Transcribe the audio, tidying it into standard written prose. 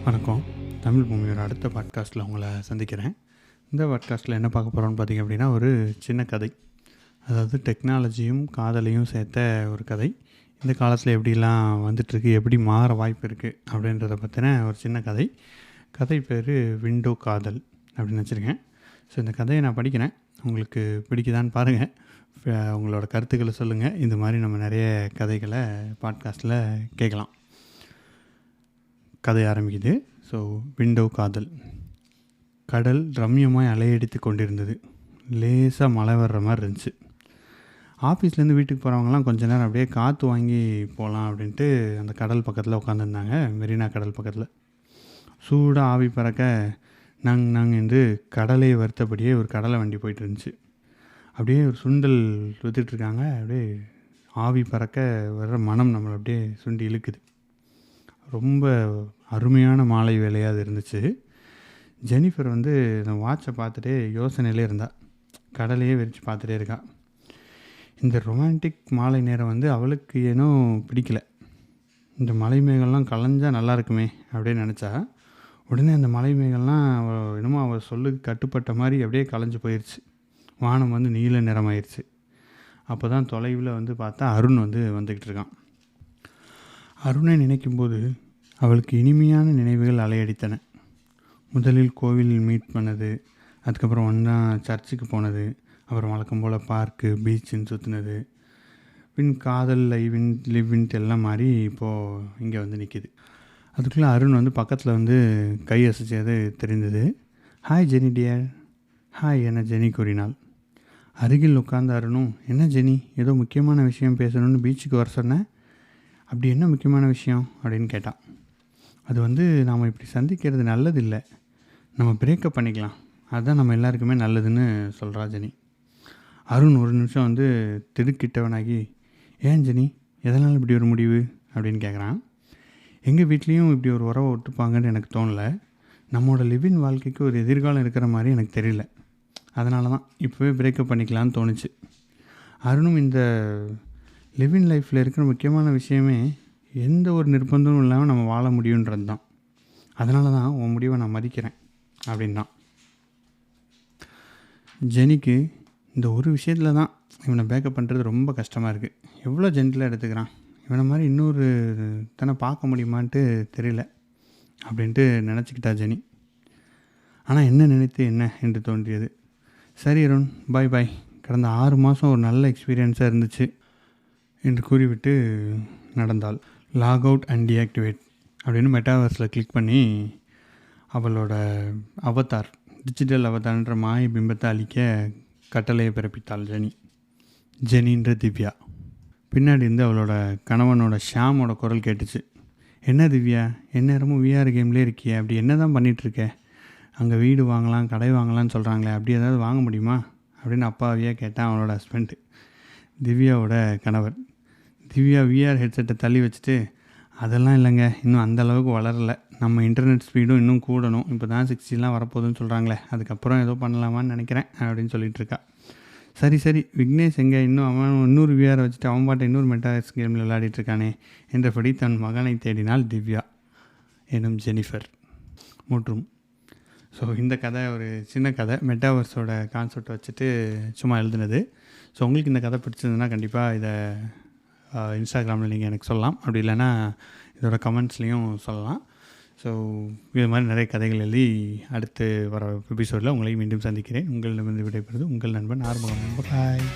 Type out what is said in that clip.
வணக்கம். தமிழ் பூமியோட அடுத்த பாட்காஸ்ட்டில் உங்களை சந்திக்கிறேன். இந்த பாட்காஸ்ட்டில் என்ன பார்க்க போகிறோம்னு பார்த்திங்க அப்படின்னா, ஒரு சின்ன கதை. அதாவது டெக்னாலஜியும் காதலையும் சேர்த்த ஒரு கதை. இந்த காலத்தில் எப்படிலாம் வந்துட்டுருக்கு, எப்படி மாற வாய்ப்பு இருக்குது அப்படின்றத பற்றின ஒரு சின்ன கதை. கதை பேர் விண்டோ காதல் அப்படின்னு வச்சுருக்கேன். ஸோ இந்த கதையை நான் படிக்கிறேன். உங்களுக்கு பிடிக்குதான்னு பாருங்கள். உங்களோட கருத்துக்களை சொல்லுங்கள். இந்த மாதிரி நம்ம நிறைய கதைகளை பாட்காஸ்ட்டில் கேட்கலாம். கதை ஆரம்பிக்குது. ஸோ விண்டோ காதல். கடல் ரம்யமாய் அலையடித்து கொண்டிருந்தது. லேசாக மழை வர்ற மாதிரி இருந்துச்சு. ஆஃபீஸ்லேருந்து வீட்டுக்கு போகிறவங்கலாம் கொஞ்ச நேரம் அப்படியே காற்று வாங்கி போகலாம் அப்படின்ட்டு அந்த கடல் பக்கத்தில் உட்காந்துருந்தாங்க. மெரினா கடல் பக்கத்தில் சூடாக ஆவி பறக்க நங் என்று கடலை வருத்தபடியே ஒரு கடலை வண்டி போயிட்டு இருந்துச்சு. அப்படியே ஒரு சுண்டல் விற்றுட்ருக்காங்க. அப்படியே ஆவி பறக்க வர்ற மனம் நம்மளை அப்படியே சுண்டி இழுக்குது. ரொம்ப அருமையான மாலை வேலையாக அது இருந்துச்சு. ஜெனிஃபர் அந்த வாட்சை பார்த்துட்டே யோசனையிலே இருந்தா. கடலையே விரித்து பார்த்துட்டே இருக்கா. இந்த ரொமான்டிக் மாலை நேரம் அவளுக்கு ஏனோ பிடிக்கல. இந்த மலை மேகம்லாம் கலைஞ்சால் நல்லா இருக்குமே அப்படின்னு நினச்சா, உடனே அந்த மலை மேகம்லாம் என்னமோ அவள் சொல்லுக்கு கட்டுப்பட்ட மாதிரி அப்படியே கலைஞ்சு போயிடுச்சு. வானம் நீல நிறமாயிருச்சு. அப்போ தான் தொலைவில் பார்த்தா அருண் வந்துக்கிட்டு இருக்கான். அருணை நினைக்கும்போது அவளுக்கு இனிமையான நினைவுகள் அலையடித்தன. முதலில் கோவிலில் மீட் பண்ணது, அதுக்கப்புறம் ஒன்றா சர்ச்சுக்கு போனது, அப்புறம் வழக்கம் போல் பார்க்கு பீச்சுன்னு சுற்றுனது, பின் காதல் லிவ்வின்ட்டு எல்லாம் மாறி இப்போது இங்கே நிற்கிது. அதுக்குள்ளே அருண் பக்கத்தில் கை அசைச்சது தெரிந்தது. Hi Jenny dear. ஹாய் என ஜெனி கூறினாள். அருகில் உட்கார்ந்த அருணும், என்ன ஜெனி, ஏதோ முக்கியமான விஷயம் பேசணும்னு பீச்சுக்கு வர சொன்னேன், அப்படி என்ன முக்கியமான விஷயம் அப்படின்னு கேட்டான். அது நாம் இப்படி சந்திக்கிறது நல்லதில்லை, நம்ம பிரேக்கப் பண்ணிக்கலாம், அதுதான் நம்ம எல்லாருக்குமே நல்லதுன்னு சொல்கிறா ஜெனி. அருண் ஒரு நிமிஷம் திடுக்கிட்டவனாகி, ஏன் ஜெனி, எதனால் இப்படி ஒரு முடிவு அப்படின்னு கேட்குறான். எங்கள் வீட்லேயும் இப்படி ஒரு உறவை ஒட்டுப்பாங்கன்னு எனக்கு தோணலை. நம்மளோட லிவின் வாழ்க்கைக்கு ஒரு எதிர்காலம் இருக்கிற மாதிரி எனக்கு தெரியல. அதனால தான் இப்போவே பிரேக்கப் பண்ணிக்கலான்னு தோணுச்சு. அருணும் இந்த லிவின் லைஃப்பில் இருக்கிற முக்கியமான விஷயமே எந்த ஒரு நிர்பந்தமும் இல்லாமல் நம்ம வாழ முடியுன்றது தான். அதனால தான் உன் முடிவை நான் மதிக்கிறேன் அப்படின்றான். ஜெனிக்கு இந்த ஒரு விஷயத்தில் தான் இவனை பேக்கப் பண்ணுறது ரொம்ப கஷ்டமாக இருக்குது. எவ்வளோ ஜென்டிலாக எடுத்துக்கிறான், இவனை மாதிரி இன்னொரு தானே பார்க்க முடியுமான்ட்டு தெரியல அப்படின்ட்டு நினச்சிக்கிட்டா ஜெனி. ஆனால் என்ன நினைத்து என்ன என்று தோன்றியது. சரி அருண், பாய் பாய், கடந்த 6 மாதம் ஒரு நல்ல எக்ஸ்பீரியன்ஸாக இருந்துச்சு என்று கூறிவிட்டு நடந்தாள். லாக் அவுட் அண்ட் டீஆக்டிவேட் அப்படின்னு மெட்டாவர்ஸில் கிளிக் பண்ணி அவளோட அவதார், டிஜிட்டல் அவதார்ன்ற மாய பிம்பத்தை அழிக்க கட்டளையை பிறப்பித்தாள் ஜெனின்ற திவ்யா. பின்னாடி அவளோட கணவனோட ஷாமோட குரல் கேட்டுச்சு. என்ன திவ்யா, எந்நேரமும் விஆர் கேம்லேயே இருக்கியே, அப்படி என்ன தான் பண்ணிகிட்ருக்க? அங்கே வீடு வாங்கலாம் கடை வாங்கலாம்னு சொல்கிறாங்களே, அப்படி ஏதாவது வாங்க முடியுமா அப்படின்னு அப்பாவியாக கேட்டான் அவனோட ஹஸ்பண்டு, திவ்யாவோட கணவர். திவ்யா விஆர் ஹெட்செட்டை தள்ளி வச்சுட்டு, அதெல்லாம் இல்லைங்க, இன்னும் அந்தளவுக்கு வளரலை, நம்ம இன்டர்நெட் ஸ்பீடும் இன்னும் கூடணும், இப்போ தான் 60 வரப்போகுதுன்னு சொல்கிறாங்களே, அதுக்கப்புறம் ஏதோ பண்ணலாமான்னு நினைக்கிறேன் அப்படின்னு சொல்லிகிட்ருக்கா. சரி விக்னேஷ் எங்கே, இன்னும் அவன் இன்னொரு விஆரை வச்சுட்டு அவன் பாட்டை இன்னொரு மெட்டாவர்ஸ் கேமில் விளையாடிட்டுருக்கானே என்றபடி தன் மகனை தேடினாள் திவ்யா எனும் ஜெனிஃபர். மற்றும் ஸோ இந்த கதை ஒரு சின்ன கதை, மெட்டாவர்ஸோட கான்செப்ட் வச்சுட்டு சும்மா எழுதுனது. ஸோ உங்களுக்கு இந்த கதை பிடிச்சிருந்ததுன்னா கண்டிப்பாக இதை இன்ஸ்டாகிராமில் நீங்கள் எனக்கு சொல்லலாம், அப்படி இல்லைன்னா இதோட கமெண்ட்ஸ்லேயும் சொல்லலாம். ஸோ இது மாதிரி நிறைய கதைகள் எழுதி அடுத்து வர எபிசோடில் உங்களை மீண்டும் சந்திக்கிறேன். உங்களிடமிருந்து விடைபெறுவது உங்கள் நண்பன் ஆறுமுகம். பாய்.